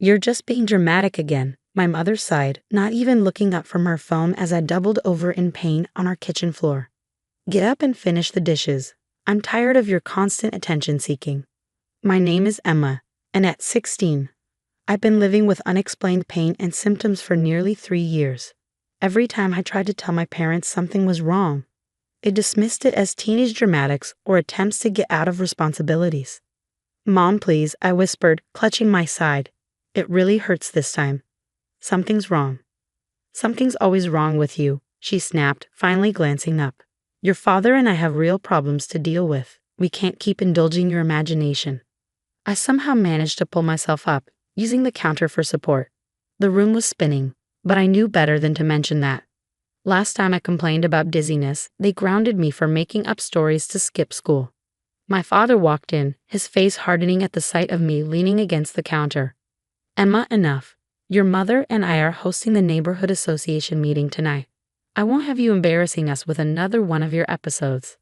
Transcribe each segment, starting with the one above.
You're just being dramatic again, my mother sighed, not even looking up from her phone as I doubled over in pain on our kitchen floor. Get up and finish the dishes. I'm tired of your constant attention seeking. My name is Emma, and at 16, I've been living with unexplained pain and symptoms for nearly 3 years. Every time I tried to tell my parents something was wrong, they dismissed it as teenage dramatics or attempts to get out of responsibilities. Mom, please, I whispered, clutching my side. It really hurts this time. Something's wrong. Something's always wrong with you, she snapped, finally glancing up. Your father and I have real problems to deal with. We can't keep indulging your imagination. I somehow managed to pull myself up, using the counter for support. The room was spinning, but I knew better than to mention that. Last time I complained about dizziness, they grounded me for making up stories to skip school. My father walked in, his face hardening at the sight of me leaning against the counter. Emma, enough. Your mother and I are hosting the neighborhood association meeting tonight. I won't have you embarrassing us with another one of your episodes.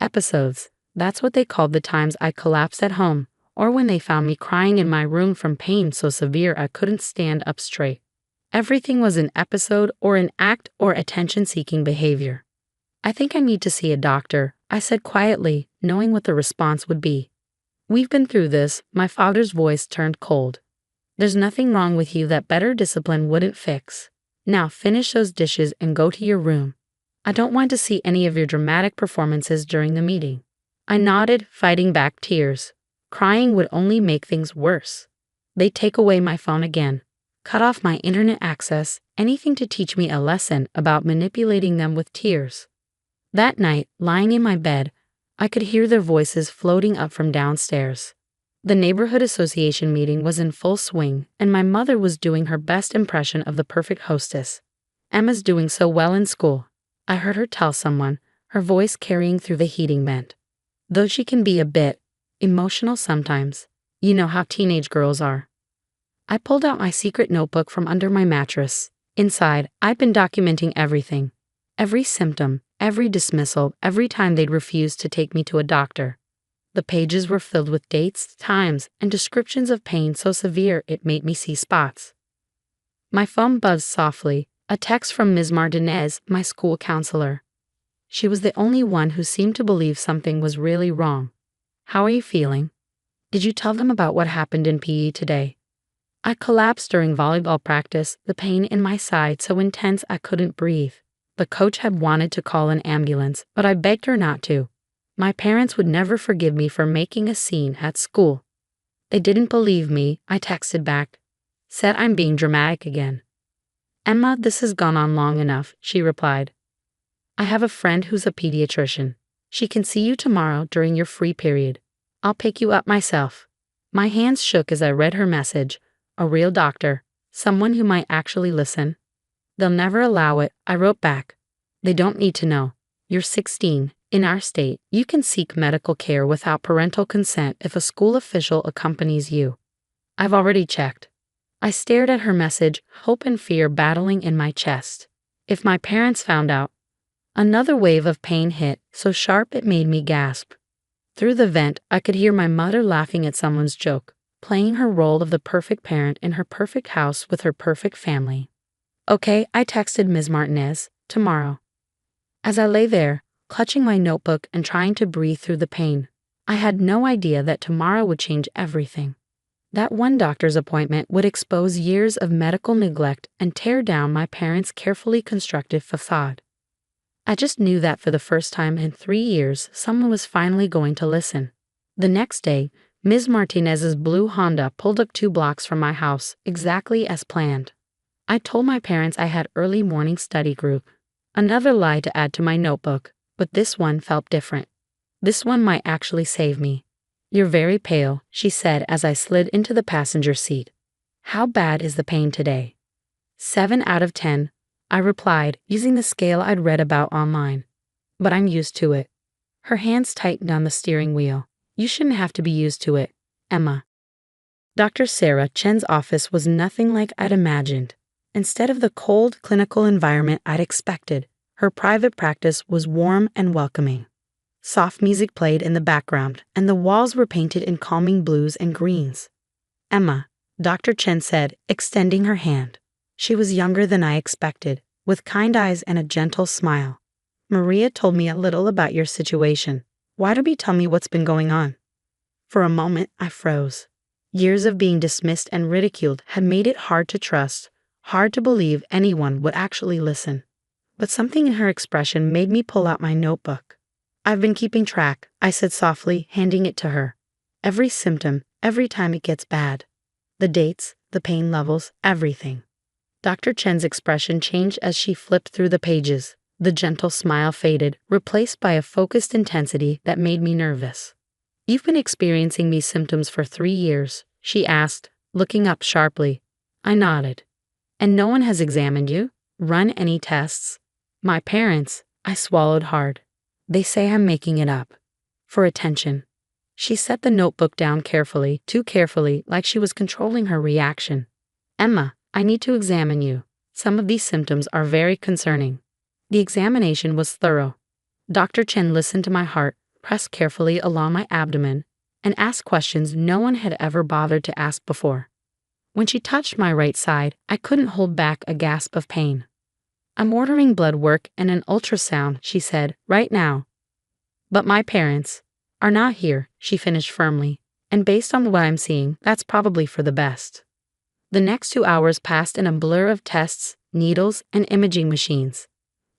Episodes, that's what they called the times I collapsed at home, or when they found me crying in my room from pain so severe I couldn't stand up straight. Everything was an episode or an act or attention-seeking behavior. I think I need to see a doctor, I said quietly, knowing what the response would be. We've been through this, my father's voice turned cold. There's nothing wrong with you that better discipline wouldn't fix. Now finish those dishes and go to your room. I don't want to see any of your dramatic performances during the meeting. I nodded, fighting back tears. Crying would only make things worse. They'd take away my phone again, cut off my internet access, anything to teach me a lesson about manipulating them with tears. That night, lying in my bed, I could hear their voices floating up from downstairs. The neighborhood association meeting was in full swing, and my mother was doing her best impression of the perfect hostess. Emma's doing so well in school, I heard her tell someone, her voice carrying through the heating vent. Though she can be a bit emotional sometimes, you know how teenage girls are. I pulled out my secret notebook from under my mattress. Inside, I'd been documenting everything. Every symptom, every dismissal, every time they'd refused to take me to a doctor. The pages were filled with dates, times, and descriptions of pain so severe it made me see spots. My phone buzzed softly, a text from Ms. Martinez, my school counselor. She was the only one who seemed to believe something was really wrong. How are you feeling? Did you tell them about what happened in PE today? I collapsed during volleyball practice, the pain in my side so intense I couldn't breathe. The coach had wanted to call an ambulance, but I begged her not to. My parents would never forgive me for making a scene at school. They didn't believe me, I texted back. Said I'm being dramatic again. Emma, this has gone on long enough, she replied. I have a friend who's a pediatrician. She can see you tomorrow during your free period. I'll pick you up myself. My hands shook as I read her message. A real doctor, someone who might actually listen. They'll never allow it, I wrote back. They don't need to know. You're 16. In our state, you can seek medical care without parental consent if a school official accompanies you. I've already checked. I stared at her message, hope and fear battling in my chest. If my parents found out, another wave of pain hit, so sharp it made me gasp. Through the vent, I could hear my mother laughing at someone's joke, playing her role of the perfect parent in her perfect house with her perfect family. Okay, I texted Ms. Martinez, tomorrow. As I lay there, clutching my notebook and trying to breathe through the pain, I had no idea that tomorrow would change everything. That one doctor's appointment would expose years of medical neglect and tear down my parents' carefully constructed facade. I just knew that for the first time in 3 years, someone was finally going to listen. The next day, Ms. Martinez's blue Honda pulled up 2 blocks from my house, exactly as planned. I told my parents I had early morning study group. Another lie to add to my notebook, but this one felt different. This one might actually save me. You're very pale, she said as I slid into the passenger seat. How bad is the pain today? 7 out of 10, I replied, using the scale I'd read about online. But I'm used to it. Her hands tightened on the steering wheel. You shouldn't have to be used to it, Emma. Dr. Sarah Chen's office was nothing like I'd imagined. Instead of the cold, clinical environment I'd expected, her private practice was warm and welcoming. Soft music played in the background, and the walls were painted in calming blues and greens. Emma, Dr. Chen said, extending her hand. She was younger than I expected, with kind eyes and a gentle smile. Maria told me a little about your situation. Why don't you tell me what's been going on? For a moment, I froze. Years of being dismissed and ridiculed had made it hard to trust, hard to believe anyone would actually listen. But something in her expression made me pull out my notebook. I've been keeping track, I said softly, handing it to her. Every symptom, every time it gets bad. The dates, the pain levels, everything. Dr. Chen's expression changed as she flipped through the pages. The gentle smile faded, replaced by a focused intensity that made me nervous. You've been experiencing these symptoms for 3 years, she asked, looking up sharply. I nodded. And no one has examined you? Run any tests? My parents, I swallowed hard. They say I'm making it up. For attention. She set the notebook down carefully, too carefully, like she was controlling her reaction. Emma, I need to examine you. Some of these symptoms are very concerning. The examination was thorough. Dr. Chen listened to my heart, pressed carefully along my abdomen, and asked questions no one had ever bothered to ask before. When she touched my right side, I couldn't hold back a gasp of pain. I'm ordering blood work and an ultrasound, she said, right now. But my parents are not here, she finished firmly, and based on what I'm seeing, that's probably for the best. The next 2 hours passed in a blur of tests, needles, and imaging machines.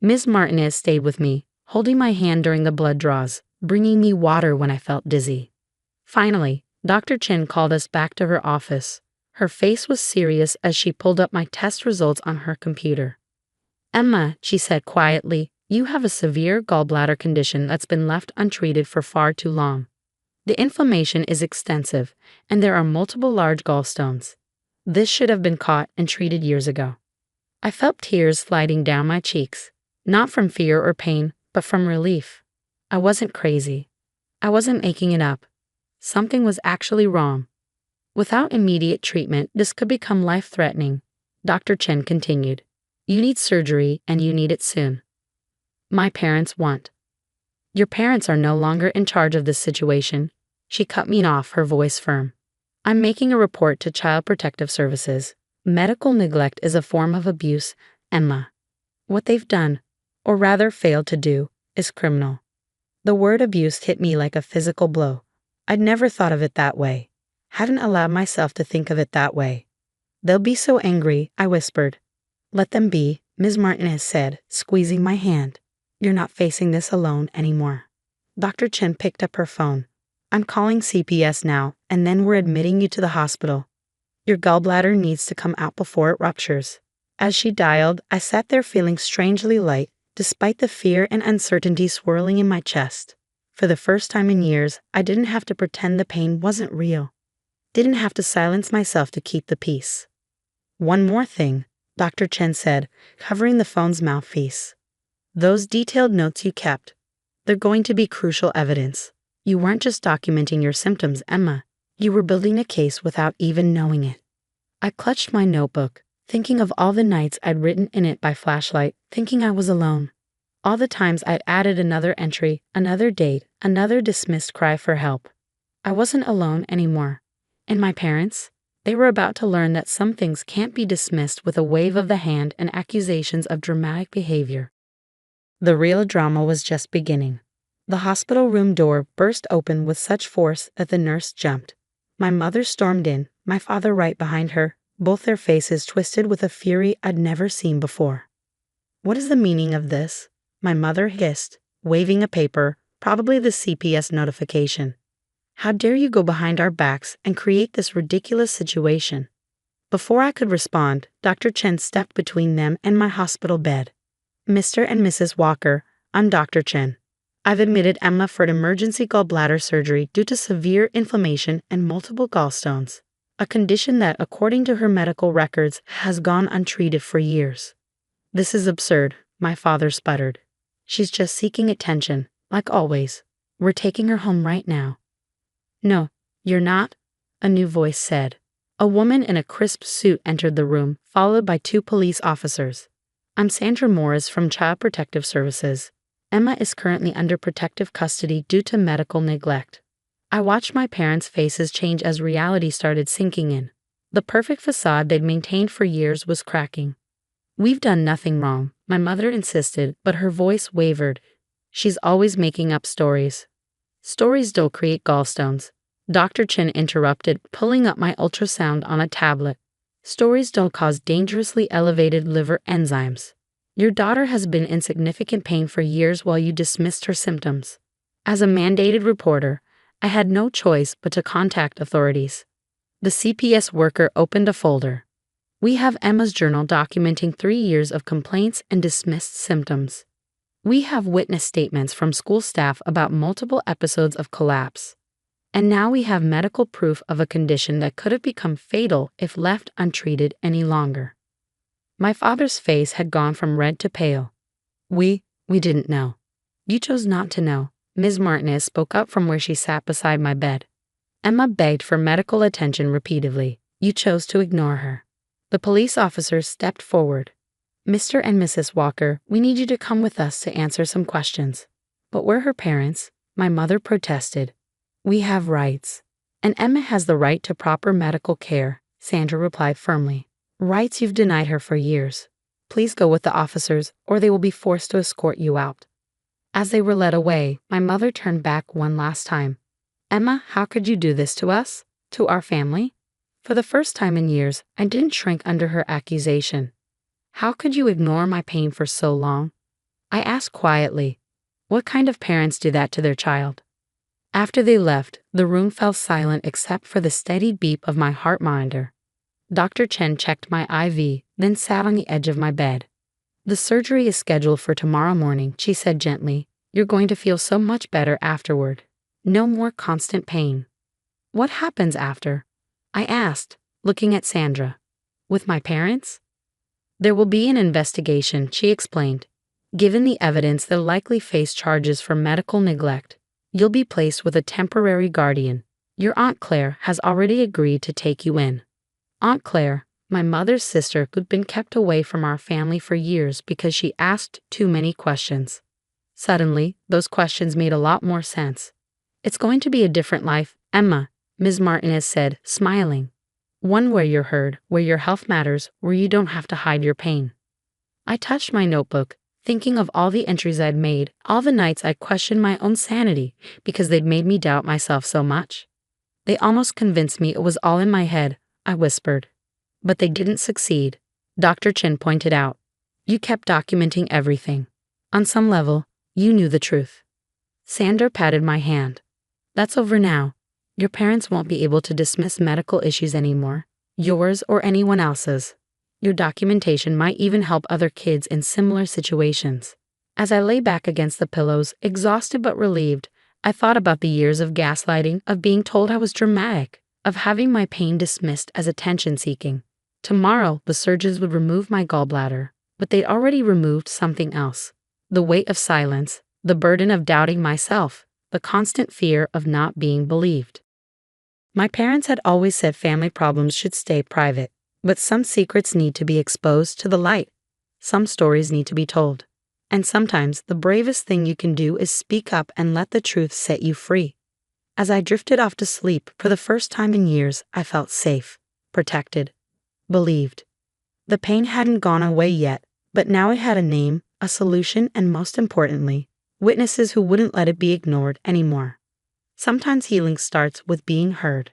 Ms. Martinez stayed with me, holding my hand during the blood draws, bringing me water when I felt dizzy. Finally, Dr. Chen called us back to her office. Her face was serious as she pulled up my test results on her computer. Emma, she said quietly, you have a severe gallbladder condition that's been left untreated for far too long. The inflammation is extensive, and there are multiple large gallstones. This should have been caught and treated years ago. I felt tears sliding down my cheeks, not from fear or pain, but from relief. I wasn't crazy. I wasn't making it up. Something was actually wrong. Without immediate treatment, this could become life-threatening, Dr. Chen continued. You need surgery, and you need it soon. My parents want. Your parents are no longer in charge of this situation. She cut me off, her voice firm. I'm making a report to Child Protective Services. Medical neglect is a form of abuse, Emma. What they've done, or rather failed to do, is criminal. The word abuse hit me like a physical blow. I'd never thought of it that way. Hadn't allowed myself to think of it that way. They'll be so angry, I whispered. Let them be, Ms. Martinez said, squeezing my hand. You're not facing this alone anymore. Dr. Chen picked up her phone. I'm calling CPS now, and then we're admitting you to the hospital. Your gallbladder needs to come out before it ruptures. As she dialed, I sat there feeling strangely light, despite the fear and uncertainty swirling in my chest. For the first time in years, I didn't have to pretend the pain wasn't real. Didn't have to silence myself to keep the peace. One more thing, Dr. Chen said, covering the phone's mouthpiece. Those detailed notes you kept, they're going to be crucial evidence. You weren't just documenting your symptoms, Emma. You were building a case without even knowing it. I clutched my notebook, thinking of all the nights I'd written in it by flashlight, thinking I was alone. All the times I'd added another entry, another date, another dismissed cry for help. I wasn't alone anymore. And my parents? They were about to learn that some things can't be dismissed with a wave of the hand and accusations of dramatic behavior. The real drama was just beginning. The hospital room door burst open with such force that the nurse jumped. My mother stormed in, my father right behind her, both their faces twisted with a fury I'd never seen before. What is the meaning of this? My mother hissed, waving a paper, probably the CPS notification. How dare you go behind our backs and create this ridiculous situation? Before I could respond, Dr. Chen stepped between them and my hospital bed. Mr. and Mrs. Walker, I'm Dr. Chen. I've admitted Emma for an emergency gallbladder surgery due to severe inflammation and multiple gallstones, a condition that, according to her medical records, has gone untreated for years. This is absurd, my father sputtered. She's just seeking attention, like always. We're taking her home right now. No, you're not, a new voice said. A woman in a crisp suit entered the room, followed by 2 police officers. I'm Sandra Morris from Child Protective Services. Emma is currently under protective custody due to medical neglect. I watched my parents' faces change as reality started sinking in. The perfect facade they'd maintained for years was cracking. "We've done nothing wrong," my mother insisted, but her voice wavered. "She's always making up stories." "Stories don't create gallstones," Dr. Chin interrupted, pulling up my ultrasound on a tablet. "Stories don't cause dangerously elevated liver enzymes. Your daughter has been in significant pain for years while you dismissed her symptoms." As a mandated reporter, I had no choice but to contact authorities. The CPS worker opened a folder. "We have Emma's journal documenting 3 years of complaints and dismissed symptoms. We have witness statements from school staff about multiple episodes of collapse. And now we have medical proof of a condition that could have become fatal if left untreated any longer." My father's face had gone from red to pale. We didn't know." "You chose not to know," Ms. Martinez spoke up from where she sat beside my bed. "Emma begged for medical attention repeatedly. You chose to ignore her." The police officer stepped forward. "Mr. and Mrs. Walker, we need you to come with us to answer some questions." "But we're her parents," my mother protested. "We have rights. And Emma has the right to proper medical care," Sandra replied firmly. "Rights you've denied her for years. Please go with the officers, or they will be forced to escort you out." As they were led away, my mother turned back one last time. "Emma, how could you do this to us? To our family?" For the first time in years, I didn't shrink under her accusation. "How could you ignore my pain for so long?" I asked quietly. What kind of parents do that to their child? After they left, the room fell silent except for the steady beep of my heart monitor. Dr. Chen checked my IV, then sat on the edge of my bed. "The surgery is scheduled for tomorrow morning," she said gently. "You're going to feel so much better afterward. No more constant pain." "What happens after?" I asked, looking at Sandra. "With my parents?" "There will be an investigation," she explained. "Given the evidence, they'll likely face charges for medical neglect. You'll be placed with a temporary guardian. Your Aunt Claire has already agreed to take you in." Aunt Claire, my mother's sister who'd been kept away from our family for years because she asked too many questions. Suddenly, those questions made a lot more sense. "It's going to be a different life, Emma," Ms. Martinez said, smiling. "One where you're heard, where your health matters, where you don't have to hide your pain." I touched my notebook, thinking of all the entries I'd made, all the nights I questioned my own sanity because they'd made me doubt myself so much. "They almost convinced me it was all in my head," I whispered. "But they didn't succeed," Dr. Chin pointed out. "You kept documenting everything. On some level, you knew the truth." Sandra patted my hand. "That's over now. Your parents won't be able to dismiss medical issues anymore, yours or anyone else's. Your documentation might even help other kids in similar situations." As I lay back against the pillows, exhausted but relieved, I thought about the years of gaslighting, of being told I was dramatic, of having my pain dismissed as attention-seeking. Tomorrow, the surgeons would remove my gallbladder, but they'd already removed something else. The weight of silence, the burden of doubting myself, the constant fear of not being believed. My parents had always said family problems should stay private. But some secrets need to be exposed to the light. Some stories need to be told. And sometimes the bravest thing you can do is speak up and let the truth set you free. As I drifted off to sleep, for the first time in years, I felt safe, protected, believed. The pain hadn't gone away yet, but now it had a name, a solution, and most importantly, witnesses who wouldn't let it be ignored anymore. Sometimes healing starts with being heard.